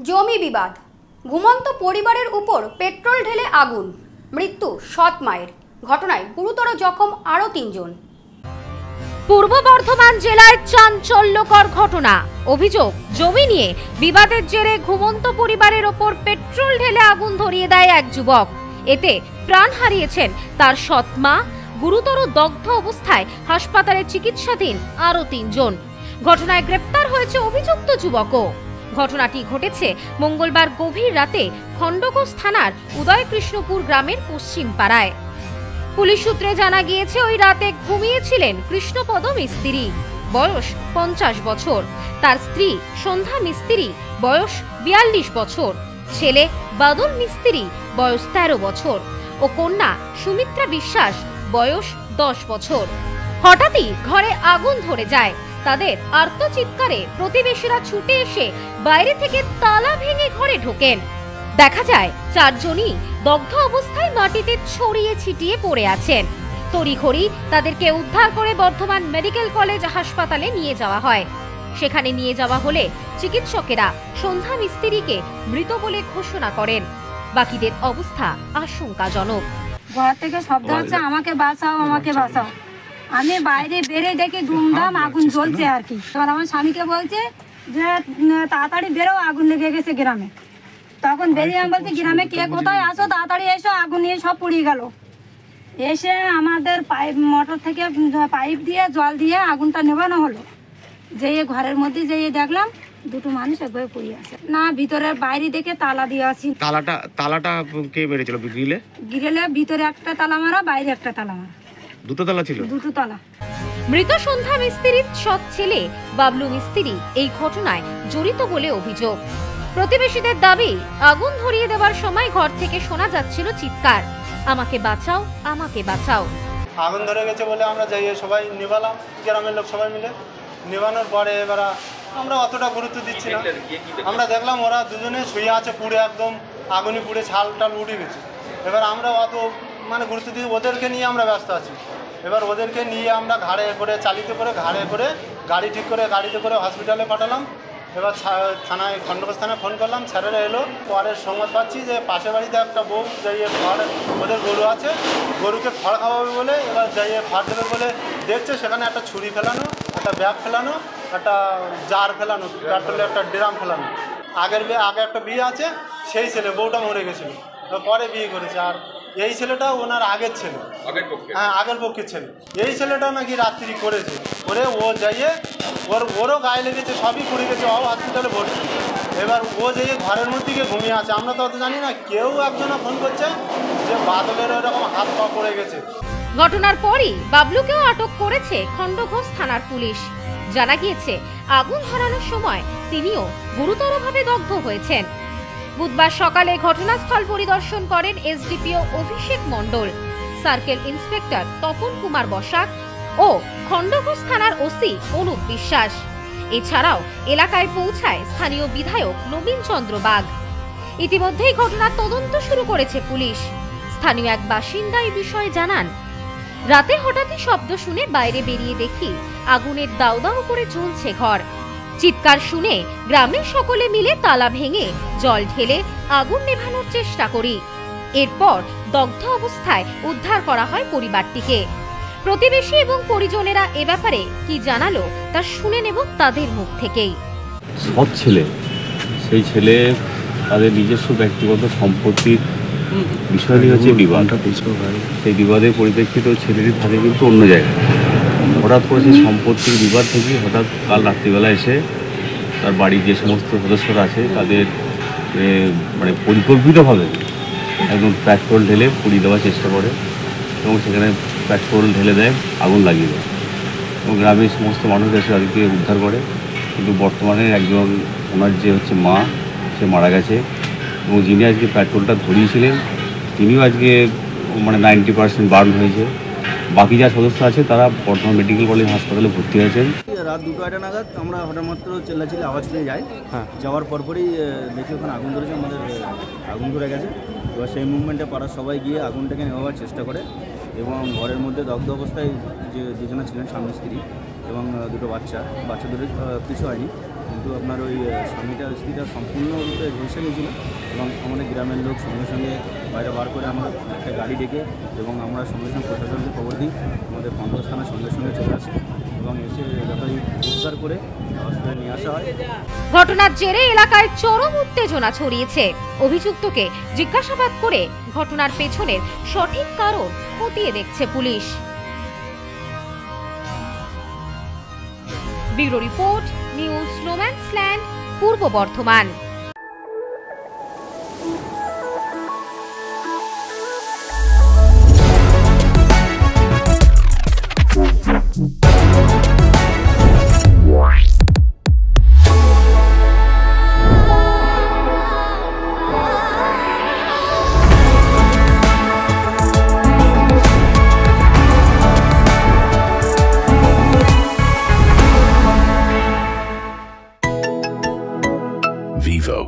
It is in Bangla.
জমি বিবাদ, ঘুমন্ত পরিবারের উপর পেট্রোল ঢেলে আগুন, মৃত্যু সৎ মায়ের। ঘটনায় গুরুতর জখম আরও ৩ জন। পূর্ব বর্ধমান জেলায় চাঞ্চল্যকর ঘটনা। অভিযোগ, জমি নিয়ে বিবাদের জেরে ঘুমন্ত পরিবারের ওপর পেট্রোল ঢেলে আগুন ধরিয়ে দেয় এক যুবক। এতে প্রাণ হারিয়েছেন তার সৎ মা। গুরুতর দগ্ধ অবস্থায় হাসপাতালে চিকিৎসাধীন আরও ৩ জন। ঘটনায় গ্রেপ্তার হয়েছে অভিযুক্ত যুবকও। ঘটনাটি ঘটেছে মঙ্গলবার গভীর রাতে খণ্ডঘোষ থানার উদয়কৃষ্ণপুর গ্রামের পশ্চিম পাড়ায়। পুলিশ সূত্রে জানা গিয়েছে, ওই রাতে ঘুমিয়েছিলেন কৃষ্ণপদ মিস্ত্রি, বয়স 50 বছর, তার স্ত্রী সন্ধ্যা মিস্ত্রি, বয়স 42 বছর, ছেলে বাদল মিস্ত্রি, বয়স 13 বছর ও কন্যা সুমিত্রা বিশ্বাস, বয়স 10 বছর। হঠাৎই ঘরে আগুন ধরে যায়। তাদের আর্তচিৎকারে প্রতিবেশীরা ছুটে এসে বাইরে থেকে তালা ভেঙে ঘরে ঢোকেন। দেখা যায় 4 জনই দগ্ধ অবস্থায় মাটিতে ছড়িয়ে ছিটিয়ে পড়ে আছেন। তড়িঘড়ি তাদেরকে উদ্ধার করে বর্ধমান মেডিকেল কলেজ হাসপাতালে নিয়ে যাওয়া হয়। সেখানে নিয়ে যাওয়া হলে চিকিৎসকেরা সন্ধ্যা মিস্ত্রিকে মৃত বলে ঘোষণা করেন। বাকিদের অবস্থা আশঙ্কাজনক। ঘর থেকে শব্দ হচ্ছে, আমাকে বাঁচাও, আমাকে বাঁচাও। আমি বাইরে বেরিয়ে দেখি ধুমধাম আগুন জ্বলছে আর কি। এবার আমার স্বামীকে বলছে যে তাড়াতাড়ি বেরো, আগুন লেগে গেছে গ্রামে। তখন বেরিয়ে আমি বলছি, গ্রামে কে কোথায় আসো, তাড়াতাড়ি এসো, আগুন নিয়ে সব পুড়িয়ে গেল। এসে আমাদের পাইপ মোটর থেকে পাইপ দিয়ে জল দিয়ে আগুনটা নেভানো হলো। যেয়ে ঘরের মধ্যে যেয়ে দেখলাম 2টো মানুষ একবারে পড়ে আছে। না, ভিতরের বাইরে দেখে তালা দিয়ে আসি। তালাটা কে মেরেছিল? গ্রিলে ভিতরে একটা তালা মারা, বাইরে একটা তালা মারা। 2টো তালা ছিল? 2টো তালা। মৃত সন্ধ্যা মিস্ত্রির সৎ ছেলে বাবলু মিস্ত্রি এই ঘটনায় জড়িত বলে অভিযোগ। প্রতিবেশীদের দাবি, আগুন ধরিয়ে দেওয়ার সময় ঘর থেকে শোনা যাচ্ছিল চিৎকার, আমাকে বাঁচাও, আমাকে বাঁচাও। আগুন ধরে গেছে বলে আমরা যাই সবাই নিভালাম, গ্রামের লোক সবাই মিলে। নিভানোর পরে এবার আমরা অতটা গুরুত্ব দিচ্ছি না। আমরা দেখলাম ওরা দুজনে শুয়ে আছে, পুড়ে একদম আগুনে পুড়ে ছাল টাল উঠে গেছে। এবার আমরা অত গুরুত্ব দিয়ে ওদেরকে নিয়ে আমরা ব্যস্ত আছি। এবার ওদেরকে নিয়ে আমরা ঘাড়ে করে চালিত করে ঘাড়ে করে গাড়ি ঠিক করে গাড়িতে করে হসপিটালে পাঠালাম। এবার থানায় খণ্ডঘোষ থানায় ফোন করলাম, স্যারেরা এলো। পরের সংবাদ পাচ্ছি যে পাশের বাড়িতে একটা বউ যাইয়ে খড়, ওদের গরু আছে, গরুকে খড় খাওয়াবে বলে এবার যাইয়ে খড় দেবে বলে দেখছে, সেখানে একটা ছুরি ফেলানো, একটা ব্যাগ ফেলানো, একটা জার ফেলানো, পেট্রোলের একটা ড্রাম ফেলানো। আগে একটা বিয়ে আছে, সেই ছেলে, বউটা মরে গেছিলো, পরে বিয়ে করেছে। আর এই ছেলেটা ওনার আগের ছেলে, হ্যাঁ আগের পক্ষের ছেলে। এই ছেলেটা নাকি রাত্রি করেছে, করে ও যাইয়ে ওরও গায়ে লেগেছে, সবই পড়ে গেছে, ও হসপিটালে ভর্তি। এবার ও যাইয়ে ঘরের মধ্যে গিয়ে ঘুমিয়ে আছে। আমরা তো অত জানি না। কেউ একজনা ফোন করছে যে বাদলের ওরকম হাত পা পড়ে গেছে। ঘটনার পরই বাবলুকেও আটক করেছে খণ্ডঘোষ থানার পুলিশ। জানা গিয়েছে, আগুন ধরানোর সময় তিনিও গুরুতরভাবে দগ্ধ হয়েছেন। বুধবার সকালে ঘটনাস্থল পরিদর্শন করেন SDPO Abhishek Mondal, circle inspector Tapan Kumar Basak ও খণ্ডঘোষ থানার ওসি অনুপ বিশ্বাস। এছাড়াও এলাকায় পৌঁছায় স্থানীয় বিধায়ক নবীন চন্দ্র বাগ। ইতিমধ্যেই ঘটনার তদন্ত শুরু করেছে পুলিশ। স্থানীয় এক বাসিন্দা এই বিষয়ে জানান, রাতে হঠাৎই শব্দ শুনে বাইরে বেরিয়ে দেখি আগুনের দাউ দাউ করে জ্বলছে ঘর। চিৎকার শুনে গ্রামের সকলে মিলে তালা ভেঙে জল ঢেলে আগুন নেভানোর চেষ্টা করি। এরপর দগ্ধ অবস্থায় উদ্ধার করা হয় পরিবারটিকে। প্রতিবেশী এবং পরিজনেরা এ ব্যাপারে কি জানালো তা শুনে নেব তাদের মুখ থেকেই। সৎ ছেলে, সেই ছেলে তাদের নিজস্ব ব্যক্তিগত সম্পত্তির বিষয় নিয়ে হচ্ছে বিবাদ। সেই বিবাদের পরিপ্রেক্ষিতে ছেলেটি থাকে কিন্তু অন্য জায়গায়। হঠাৎ করে সেই সম্পত্তির বিবাদ থেকে হঠাৎ কাল রাত্রিবেলা এসে তার বাড়ির যে সমস্ত সদস্যরা আছে তাদের পরিকল্পিতভাবে একদম পেট্রোল ঢেলে পুড়িয়ে দেওয়ার চেষ্টা করে এবং সেখানে পেট্রোল ঢেলে দেয়, আগুন লাগিয়ে দেয় এবং গ্রামের সমস্ত মানুষ এসে তাদেরকে উদ্ধার করে। কিন্তু বর্তমানে একজন ওনার যে হচ্ছে মা, সে মারা গেছে এবং যিনি আজকে পেট্রোলটা ধরিয়েছিলেন তিনিও আজকে 90% বার্ন হয়েছে। বাকি যা সদস্য আছে তারা বর্ধমান মেডিকেল কলেজ হাসপাতালে ভর্তি হয়েছেন। রাত 2টা নাগাদ আমরা হঠাৎ মাত্র চেল্লাচিল্লি আওয়াজ পেয়ে যাই। যাওয়ার পরপরই দেখি ওখানে আগুন ধরেছে, আমাদের আগুন ধরে গেছে। এবার সেই মুভমেন্টে পাড়ার সবাই গিয়ে আগুনটাকে নেওয়ার চেষ্টা করে এবং ঘরের মধ্যে দগ্ধ অবস্থায় যে দুজনে ছিলেন, স্বামী স্ত্রী এবং 2টো বাচ্চা, বাচ্চাদের কিছু হয়নি। কিন্তু আপনার ওই স্ত্রীটা সম্পূর্ণরূপে ঝলসে গেছিল এবং আমাদের গ্রামের লোক সঙ্গে সঙ্গে বাইরে বার করে আমরা একটা গাড়ি ডেকে এবং আমরা সঙ্গে সঙ্গে প্রশাসনকে খবর দিই। আমাদের পঞ্চাশ থানার সঙ্গে সঙ্গে চলে আসে এবং এসে যথাযথ উদ্ধার করে হসপিটালে নিয়ে আসা হয়। ঘটনার জেরে এলাকায় চরম উত্তেজনা ছড়িয়েছে। অভিযুক্তকে জিজ্ঞাসাবাদ করে ঘটনার পেছনের সঠিক কারণ খতিয়ে দেখছে police. Bureau report, news no man's land, পূর্ব বর্ধমান। Vivo,